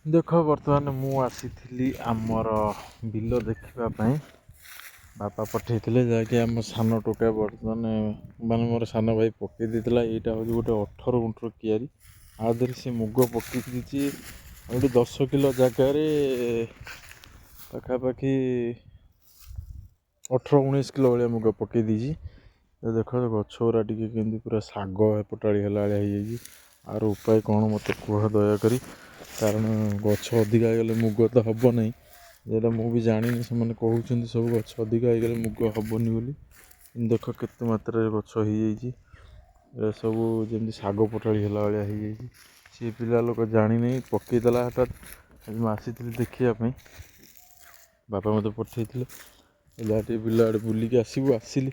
ଦେଖ ବର୍ତ୍ତମାନ ମୁଁ ଆସିଥିଲି ଆମର ବିଲ ଦେଖିବା ପାଇଁ। ବାପା ପଠେଇଥିଲେ ଯାହାକି ଆମ ସାନ ଟୋକା ମାନେ ମୋର ସାନ ଭାଇ ପକେଇ ଦେଇଥିଲା। ଏଇଟା ହେଉଛି ଗୋଟେ 18 ଗୁଣ୍ଠର କିଆରି। ଆ ଦେହରେ ସେ ମୁଗ ପକେଇ ଦେଇଛି। ଆଉ ଗୋଟେ 10 କିଲୋ ଜାଗାରେ ପାଖାପାଖି 18-19 କିଲୋ ଭଳିଆ ମୁଗ ପକେଇ ଦେଇଛି। ଦେଖ ଗଛ ଗୁରା ଟିକେ କେମିତି ପୁରା ଶାଗ ପଟାଳି ହେଲା ଭଳିଆ ହେଇଯାଇଛି। ଆର ଉପାୟ କ'ଣ ମୋତେ କୁହ ଦୟାକରି, କାରଣ ଗଛ ଅଧିକା ହେଇଗଲେ ମୁଗ ତ ହେବ ନାହିଁ। ଯେଟା ମୁଁ ବି ଜାଣିନି, ସେମାନେ କହୁଛନ୍ତି ସବୁ ଗଛ ଅଧିକା ହେଇଗଲେ ମୁଗ ହେବନି ବୋଲି। ଦେଖ କେତେ ମାତ୍ରାରେ ଗଛ ହେଇଯାଇଛି। ଏରା ସବୁ ଯେମିତି ଶାଗ ପଟାଳି ହେଲା ଭଳିଆ ହେଇଯାଇଛି। ସିଏ ପିଲା ଲୋକ ଜାଣିନେଇ ପକେଇଦେଲା ହଠାତ୍। ଆଜି ମୁଁ ଆସିଥିଲି ଦେଖିବା ପାଇଁ, ବାପା ମୋତେ ପଠେଇଥିଲେ ଯାହା ଟିକେ ବିଲ ଆଡ଼େ ବୁଲିକି ଆସିଲି।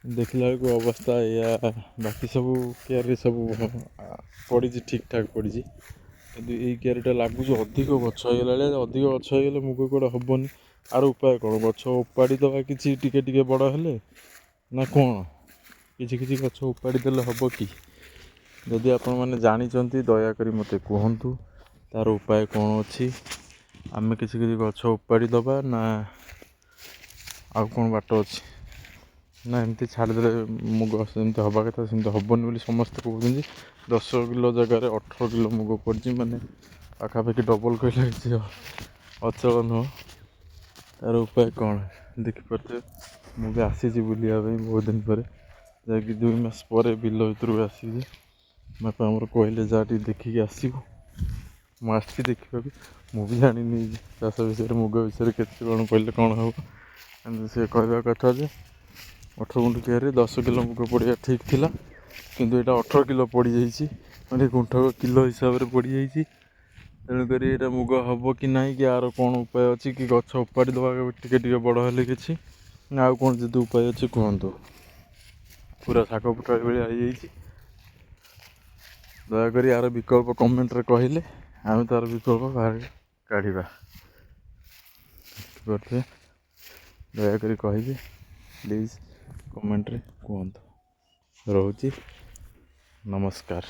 ଦେଖିଲା ବେଳକୁ ଅବସ୍ଥା ଏଇଆ। ବାକି ସବୁ କିଆରିରେ ସବୁ ପଡ଼ିଛି, ଠିକ୍ ଠାକ୍ ପଡ଼ିଛି, କିନ୍ତୁ ଏଇ କିଆରିଟା ଲାଗୁଛି ଅଧିକ ଗଛ ହେଇଗଲା ଭଳିଆ। ଅଧିକ ଗଛ ହେଇଗଲେ ମୁଗ କୁଆଡ଼େ ହେବନି। ଆର ଉପାୟ କ'ଣ? ଗଛ ଉପାଡ଼ି ଦେବା କିଛି ଟିକେ ଟିକେ ବଡ଼ ହେଲେ, ନା କ'ଣ? କିଛି ଗଛ ଉପାଡ଼ି ଦେଲେ ହେବ କି? ଯଦି ଆପଣମାନେ ଜାଣିଛନ୍ତି ଦୟାକରି ମୋତେ କୁହନ୍ତୁ ତା'ର ଉପାୟ କ'ଣ ଅଛି। ଆମେ କିଛି ଗଛ ଉପାଡ଼ି ଦେବା, ନା ଆଉ କ'ଣ ବାଟ ଅଛି? ନା ଏମିତି ଛାଡ଼ିଦେଲେ ମୁଗ ସେମିତି ହେବା କଥା ସେମିତି ହେବନି ବୋଲି ସମସ୍ତେ କହୁଛନ୍ତି। 10 କିଲୋ ଜାଗାରେ 18 କିଲୋ ମୁଗ ପଡ଼ିଛି, ମାନେ ପାଖାପାଖି ଡବଲ୍ କହିଲେ କିଛି ଅଚଳ ନୁହଁ। ତା'ର ଉପାୟ କ'ଣ ଦେଖିପାରୁଥିବେ। ମୁଁ ବି ଆସିଛି ବୁଲିବା ପାଇଁ ବହୁତ ଦିନ ପରେ, ଯାଇକି 2 ମାସ ପରେ ବିଲ ଭିତରକୁ ଆସିଛି। ବାପା ଆମର କହିଲେ ଯାହା ଟିକେ ଦେଖିକି ଆସିବୁ। ମୁଁ ଆସିଛି ଦେଖିବାକୁ। ମୁଁ ବି ଜାଣିନି ଚାଷ ବିଷୟରେ, ମୁଗ ବିଷୟରେ କେତେ କ'ଣ କହିଲେ କ'ଣ ହେବ। କିନ୍ତୁ ସେ କହିବା କଥା ଯେ 18 ଗୁଣ୍ଠ କିଆରିରେ 10 କିଲୋ ମୁଗ ପଡ଼ିବା ଠିକ୍ ଥିଲା, କିନ୍ତୁ ଏଇଟା 18 କିଲୋ ପଡ଼ିଯାଇଛି। ମାନେ ଗୁଣ୍ଠକ କିଲୋ ହିସାବରେ ପଡ଼ିଯାଇଛି। ତେଣୁକରି ଏଇଟା ମୁଗ ହେବ କି ନାହିଁ, କି ଆର କ'ଣ ଉପାୟ ଅଛି, କି ଗଛ ଉପାଡ଼ି ଦେବା ଟିକେ ଟିକେ ବଡ଼ ହେଲେ କିଛି, ନା ଆଉ କ'ଣ ଯଦି ଉପାୟ ଅଛି କୁହନ୍ତୁ। ପୁରା ଶାଗ ପଟାଳି ଭଳିଆ ହେଇଯାଇଛି। ଦୟାକରି ଆର ବିକଳ୍ପ କମେଣ୍ଟରେ କହିଲେ ଆମେ ତା'ର ବିକଳ୍ପ ବାହାର କାଢ଼ିବା। ଦେଖିପାରୁଥିବେ, ଦୟାକରି କହିବେ ପ୍ଲିଜ୍, କମେଣ୍ଟରେ କୁହନ୍ତୁ। ରହୁଛି, ନମସ୍କାର।